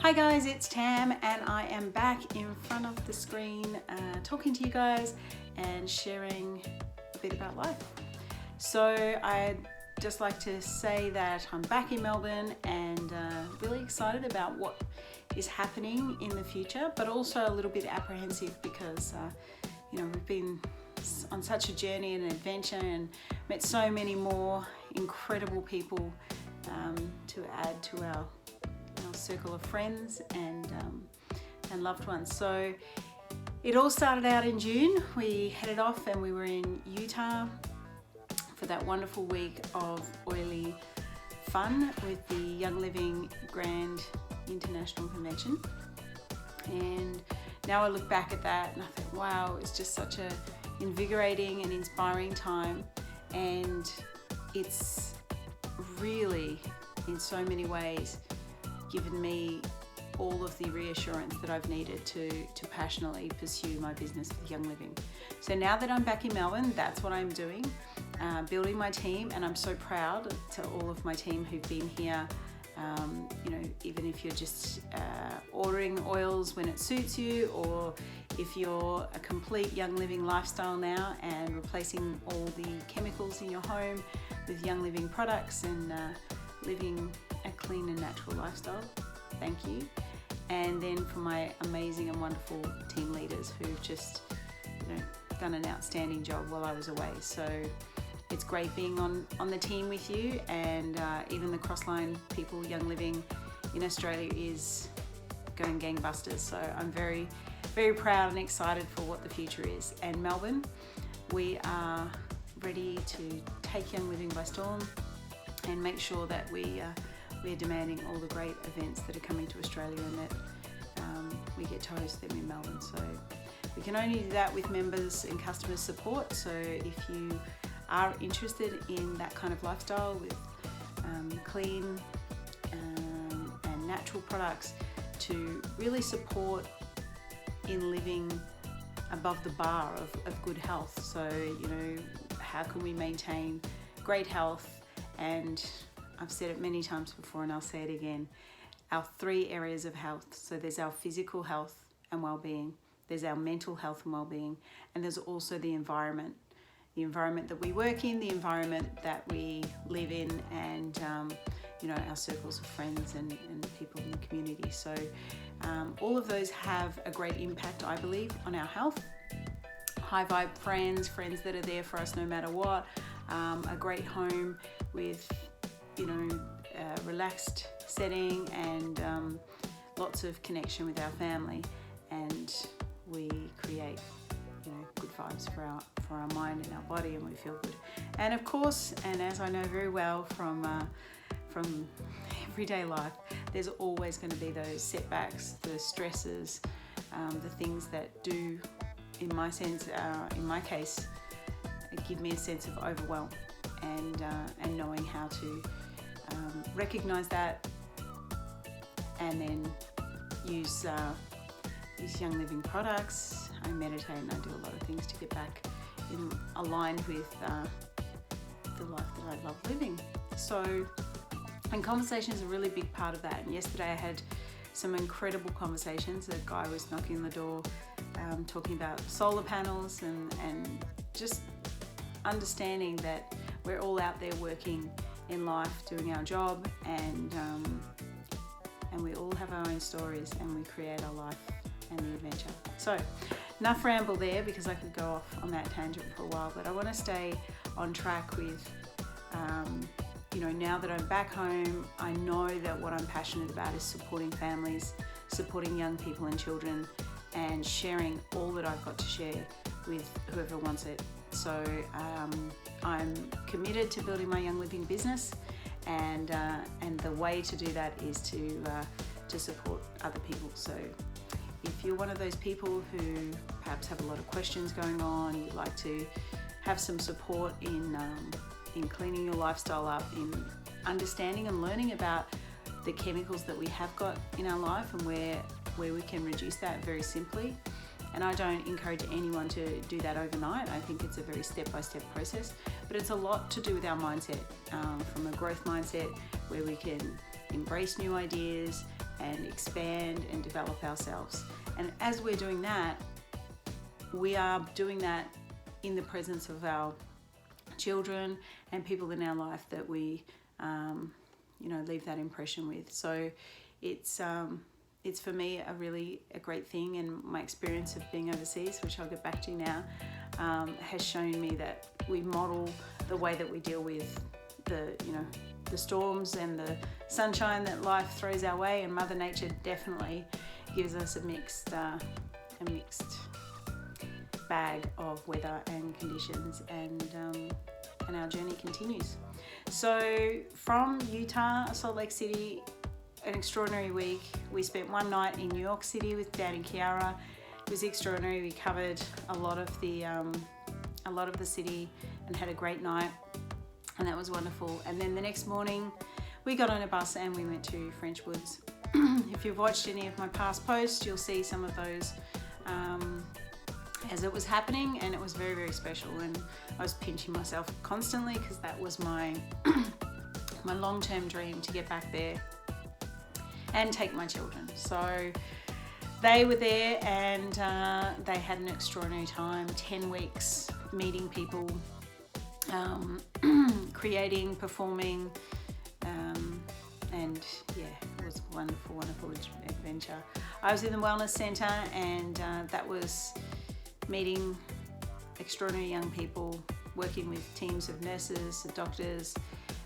Hi guys, it's Tam and I am back in front of the screen talking to you guys and sharing a bit about life. So I'd just like to say that I'm back in Melbourne and really excited about what is happening in the future, but also a little bit apprehensive because we've been on such a journey and an adventure and met so many more incredible people to add to our circle of friends and loved ones. So it all started out in June. We headed off and we were in Utah for that wonderful week of oily fun with the Young Living Grand International Convention. And now I look back at that and I think, wow, it's just such a invigorating and inspiring time, and it's really in so many ways given me all of the reassurance that I've needed to passionately pursue my business with Young Living. So now that I'm back in Melbourne, that's what I'm doing, building my team, and I'm so proud to all of my team who've been here. Even if you're just ordering oils when it suits you, or if you're a complete Young Living lifestyle now and replacing all the chemicals in your home with Young Living products and living a clean and natural lifestyle, thank you. And then for my amazing and wonderful team leaders who've just done an outstanding job while I was away. So it's great being on the team with you, and even the Crossline people, Young Living in Australia is going gangbusters. So I'm very, very proud and excited for what the future is. And Melbourne, we are ready to take Young Living by storm and make sure that we're demanding all the great events that are coming to Australia, and that we get to host them in Melbourne. So we can only do that with members and customer support. So if you are interested in that kind of lifestyle with clean and natural products to really support in living above the bar of good health. So, how can we maintain great health? And I've said it many times before and I'll say it again, our 3 areas of health. So there's our physical health and well-being, there's our mental health and well-being, and there's also the environment that we work in, the environment that we live in, and our circles of friends and people in the community. So all of those have a great impact, I believe, on our health. High vibe friends that are there for us no matter what, a great home with a relaxed setting and lots of connection with our family, and we create good vibes for our mind and our body, and we feel good. And of course, and as I know very well from everyday life, there's always going to be those setbacks, the stresses, the things that do, in my case, give me a sense of overwhelm, and knowing how to recognize that and then use Young Living products. I meditate and I do a lot of things to get back aligned with the life that I love living. So, and conversation is a really big part of that. And yesterday I had some incredible conversations. A guy was knocking on the door talking about solar panels and just understanding that we're all out there working in life, doing our job, and we all have our own stories, and we create our life and the adventure. So enough ramble there, because I could go off on that tangent for a while, but I want to stay on track with now that I'm back home, I know that what I'm passionate about is supporting families, supporting young people and children, and sharing all that I've got to share with whoever wants it. So I'm committed to building my Young Living business, and the way to do that is to support other people. So if you're one of those people who perhaps have a lot of questions going on, you'd like to have some support in cleaning your lifestyle up, in understanding and learning about the chemicals that we have got in our life and where we can reduce that very simply. And I don't encourage anyone to do that overnight. I think it's a very step-by-step process, but it's a lot to do with our mindset, from a growth mindset where we can embrace new ideas and expand and develop ourselves. And as we're doing that, we are doing that in the presence of our children and people in our life that we leave that impression with. So it's for me a great thing, and my experience of being overseas, which I'll get back to now, has shown me that we model the way that we deal with the storms and the sunshine that life throws our way, and Mother Nature definitely gives us a mixed bag of weather and conditions, and our journey continues. So from Utah, Salt Lake City, an extraordinary week. We spent one night in New York City with Dan and Kiara. It was extraordinary. We covered a lot of the city and had a great night, and that was wonderful. And then the next morning we got on a bus and we went to French Woods. If you've watched any of my past posts, you'll see some of those as it was happening, and it was very, very special. And I was pinching myself constantly because that was my my long-term dream, to get back there and take my children. So they were there, and they had an extraordinary time. 10 weeks meeting people, creating, performing, and yeah, it was a wonderful, wonderful adventure. I was in the wellness centre, and that was meeting extraordinary young people, working with teams of nurses, doctors,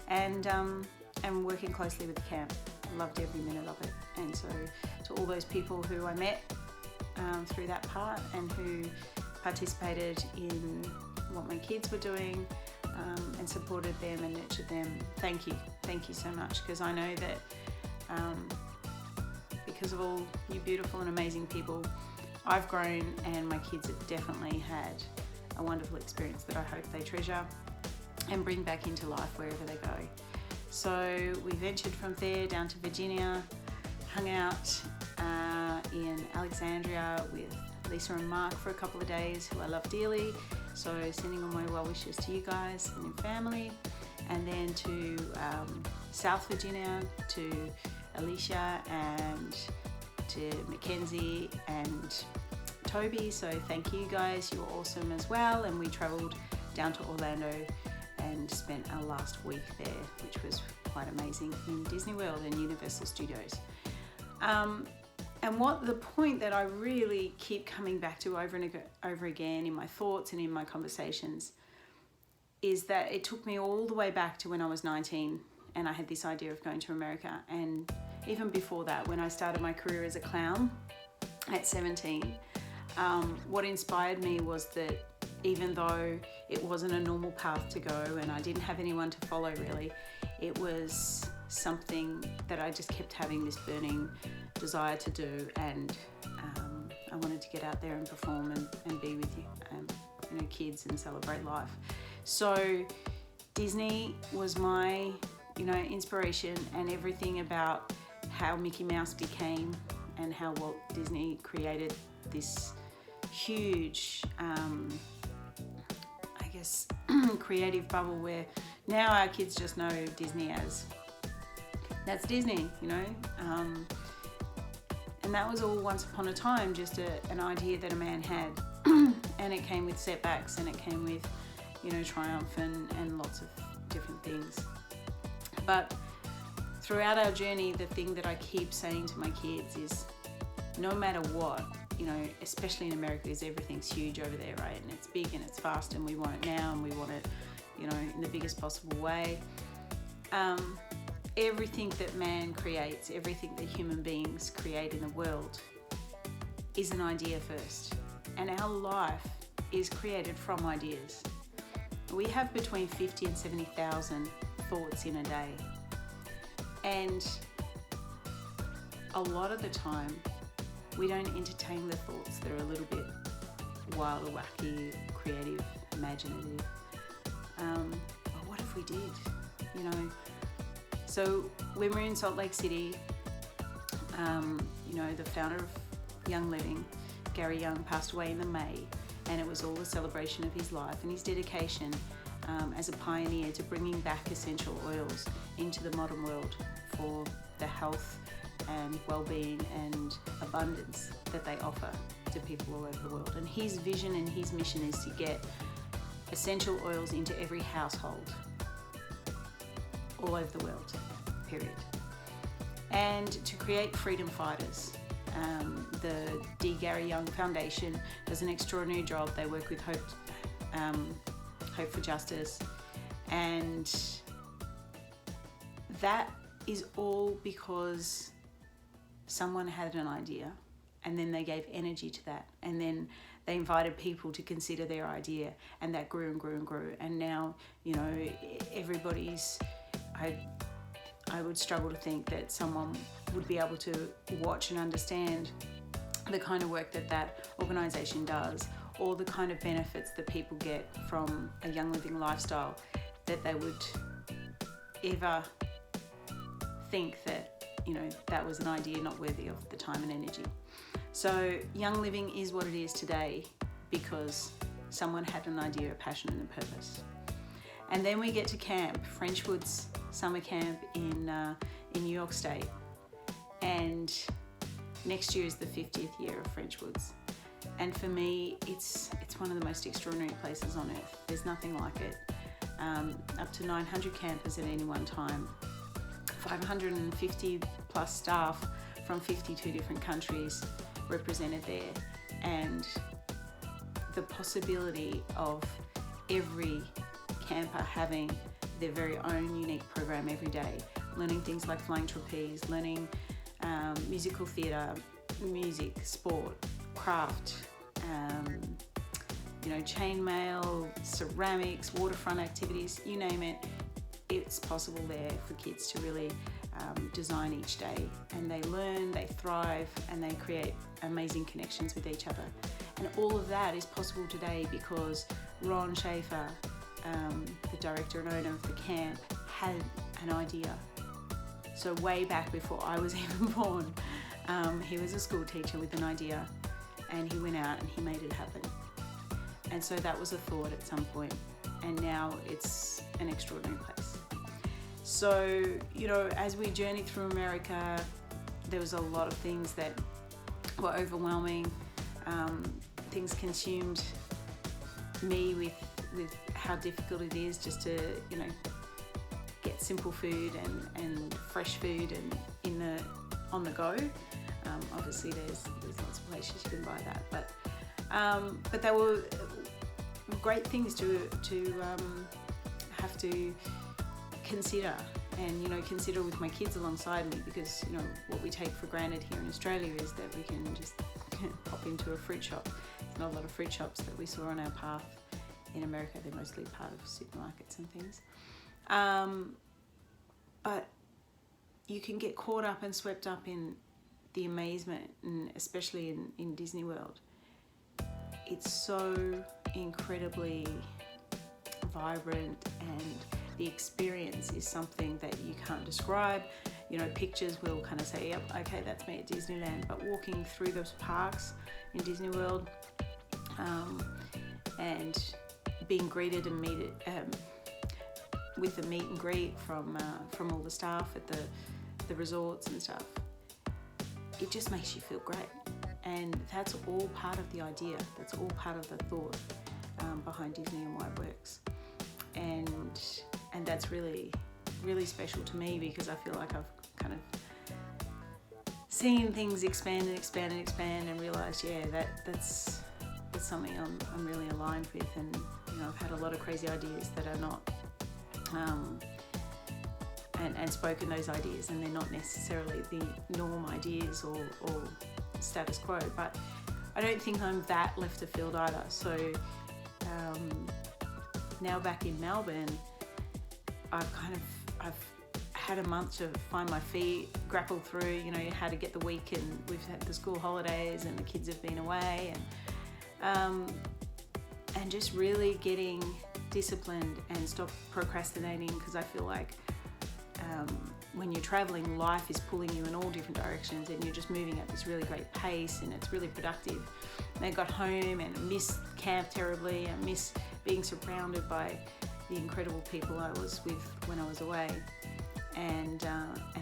and working closely with the camp. I loved every minute of it. And so to all those people who I met through that part, and who participated in what my kids were doing, and supported them and nurtured them, thank you so much, because I know that because of all you beautiful and amazing people, I've grown, and my kids have definitely had a wonderful experience that I hope they treasure and bring back into life wherever they go. So we ventured from there down to Virginia, hung out in Alexandria with Lisa and Mark for a couple of days, who I love dearly. So sending all my well wishes to you guys and your family. And then to South Virginia, to Alicia and to Mackenzie and Toby. So thank you guys, you were awesome as well. And we travelled down to Orlando and spent our last week there, which was quite amazing, in Disney World and Universal Studios. And what the point that I really keep coming back to over and over again in my thoughts and in my conversations is that it took me all the way back to when I was 19 and I had this idea of going to America. And even before that, when I started my career as a clown at 17, what inspired me was that even though it wasn't a normal path to go and I didn't have anyone to follow really, it was something that I just kept having this burning desire to do, and I wanted to get out there and perform and be with you, kids and celebrate life. So Disney was my, inspiration, and everything about how Mickey Mouse became and how Walt Disney created this huge, creative bubble where now our kids just know Disney as, that's Disney, and that was all once upon a time just an idea that a man had, and it came with setbacks, and it came with, triumph and lots of different things. But throughout our journey, the thing that I keep saying to my kids is, no matter what, especially in America, because everything's huge over there, right? And it's big and it's fast, and we want it now, and we want it, in the biggest possible way. Everything that man creates, everything that human beings create in the world is an idea first. And our life is created from ideas. We have between 50 and 70,000 thoughts in a day. And a lot of the time, we don't entertain the thoughts that are a little bit wild or wacky, creative, imaginative. But what if we did? So when we're in Salt Lake City, the founder of Young Living, Gary Young, passed away in May, and it was all a celebration of his life and his dedication as a pioneer to bringing back essential oils into the modern world for the health, and well-being and abundance that they offer to people all over the world. And his vision and his mission is to get essential oils into every household all over the world, period. And to create freedom fighters. The D. Gary Young Foundation does an extraordinary job. They work with Hope for Justice, and that is all because someone had an idea, and then they gave energy to that, and then they invited people to consider their idea, and that grew and grew and grew. And now, you know, everybody's, I would struggle to think that someone would be able to watch and understand the kind of work that that organisation does, or the kind of benefits that people get from a young living lifestyle, that they would ever think that, you know, that was an idea not worthy of the time and energy. So young living is what it is today because someone had an idea, a passion and a purpose. And then we get to camp, Frenchwood's summer camp in New York State. And next year is the 50th year of Frenchwood's. And for me, it's one of the most extraordinary places on earth. There's nothing like it. Up to 900 campers at any one time, 550 plus staff from 52 different countries represented there, and the possibility of every camper having their very own unique program every day, learning things like flying trapeze, learning musical theatre, music, sport, craft, you know, chainmail, ceramics, waterfront activities, you name it. It's possible there for kids to really design each day, and they learn, they thrive, and they create amazing connections with each other. And all of that is possible today because Ron Schaefer, the director and owner of the camp, had an idea. So way back before I was even born, he was a school teacher with an idea, and he went out and he made it happen. And so that was a thought at some point, and now it's an extraordinary place. So, you know, as we journeyed through America, there was a lot of things that were overwhelming. Things consumed me with how difficult it is just to, you know, get simple food and fresh food and on the go. Obviously, there's lots of places you can buy that, but they were great things to have to consider, and, you know, consider with my kids alongside me, because, you know, what we take for granted here in Australia is that we can just pop into a fruit shop. There's not a lot of fruit shops that we saw on our path in America. They're mostly part of supermarkets and things. But you can get caught up and swept up in the amazement, and especially in Disney World. It's so incredibly vibrant, and the experience is something that you can't describe. You know, pictures will kind of say, yep, okay, that's me at Disneyland, but walking through those parks in Disney World, and being greeted and with the meet and greet from all the staff at the resorts and stuff, it just makes you feel great. And that's all part of the idea. That's all part of the thought behind Disney and why it works. And that's really, really special to me, because I feel like I've kind of seen things expand and expand and expand, and realised, yeah, that's something I'm really aligned with. And, you know, I've had a lot of crazy ideas that are not, and spoken those ideas, and they're not necessarily the norm ideas or status quo, but I don't think I'm that left of field either. So now back in Melbourne, I've had a month to find my feet, grapple through, you know, how to get the week, and we've had the school holidays and the kids have been away, and just really getting disciplined and stop procrastinating, because I feel like when you're traveling, life is pulling you in all different directions, and you're just moving at this really great pace, and it's really productive. And I got home and I missed camp terribly. I miss being surrounded by the incredible people I was with when I was away, and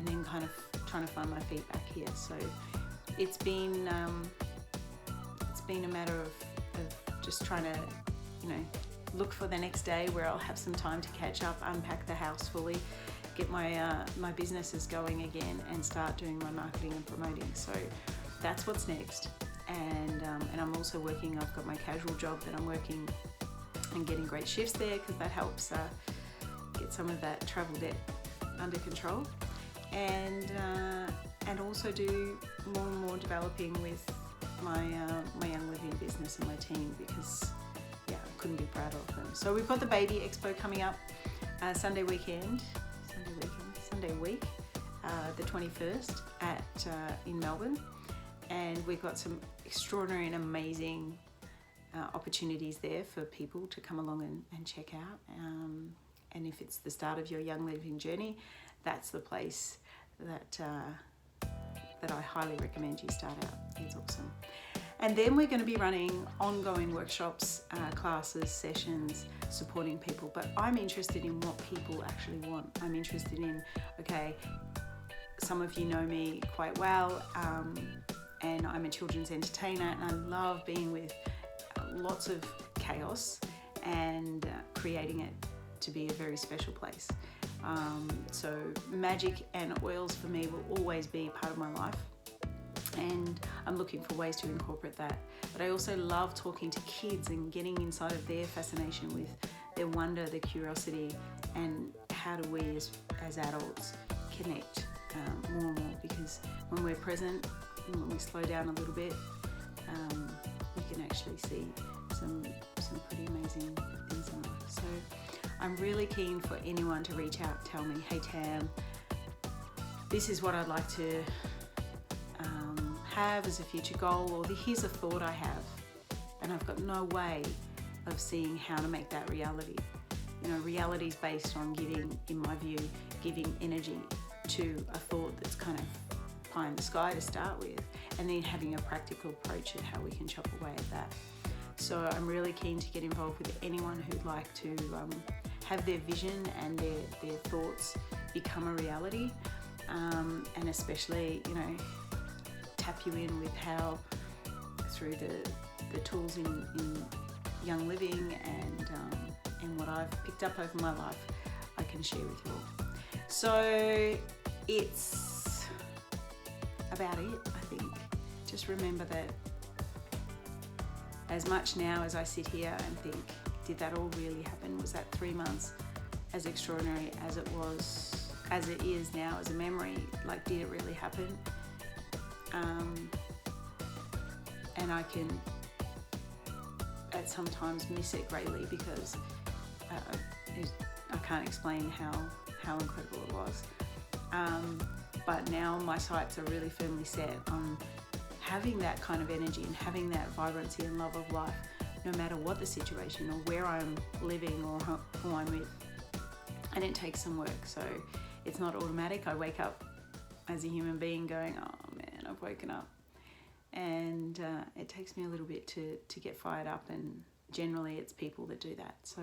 then kind of trying to find my feet back here. So it's been a matter of just trying to, you know, look for the next day where I'll have some time to catch up, unpack the house fully, get my businesses going again, and start doing my marketing and promoting. So that's what's next. And I'm also working. I've got my casual job that I'm working and getting great shifts there, because that helps get some of that travel debt under control. And also do more and more developing with my Young Living business and my team, because yeah, I couldn't be prouder of them. So we've got the Baby Expo coming up Sunday week, the 21st in Melbourne, and we've got some extraordinary and amazing opportunities there for people to come along and check out. And if it's the start of your Young Living journey, that's the place that I highly recommend you start out. It's awesome. And then we're going to be running ongoing workshops, classes, sessions, supporting people. But I'm interested in what people actually want. I'm interested in, okay, some of you know me quite well, and I'm a children's entertainer, and I love being with lots of chaos and creating it to be a very special place. So magic and oils for me will always be part of my life, and I'm looking for ways to incorporate that. But I also love talking to kids and getting inside of their fascination with their wonder, their curiosity, and how do we as adults connect more and more, because when we're present and when we slow down a little bit, we can actually see some pretty amazing things in life. So I'm really keen for anyone to reach out, tell me, hey Tam, this is what I'd like to have as a future goal, or here's a thought I have, and I've got no way of seeing how to make that reality. You know, reality is based on giving, in my view, giving energy to a thought that's kind of pie in the sky to start with, and then having a practical approach at how we can chop away at that. So I'm really keen to get involved with anyone who'd like to have their vision and their thoughts become a reality, and especially, you know, tap you in with how through the tools in Young Living and what I've picked up over my life, I can share with you all. So it's about it, I think. Just remember that as much now as I sit here and think, did that all really happen? Was that 3 months as extraordinary as it was, as it is now as a memory? Like, did it really happen? And I can sometimes miss it greatly, because I can't explain how incredible it was. But now my sights are really firmly set on having that kind of energy and having that vibrancy and love of life, no matter what the situation or where I'm living or who I'm with. And it takes some work, so it's not automatic. I wake up as a human being going, oh man, I've woken up. And it takes me a little bit to get fired up, and generally it's people that do that. So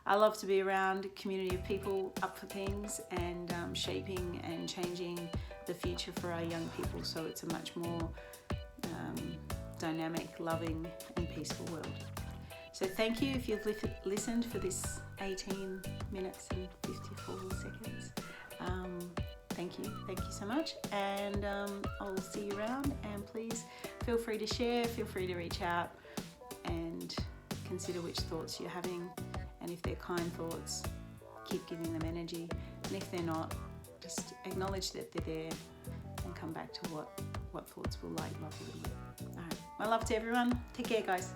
I love to be around a community of people up for things and shaping and changing the future for our young people, so it's a much more dynamic, loving and peaceful world. So thank you if you've listened for this 18 minutes and 54 seconds. Thank you so much, and I'll see you around, and please feel free to share, feel free to reach out and consider which thoughts you're having, and if they're kind thoughts, keep giving them energy, and if they're not, just acknowledge that they're there and come back to what thoughts will lighten up a little bit. All right, my love to everyone. Take care, guys.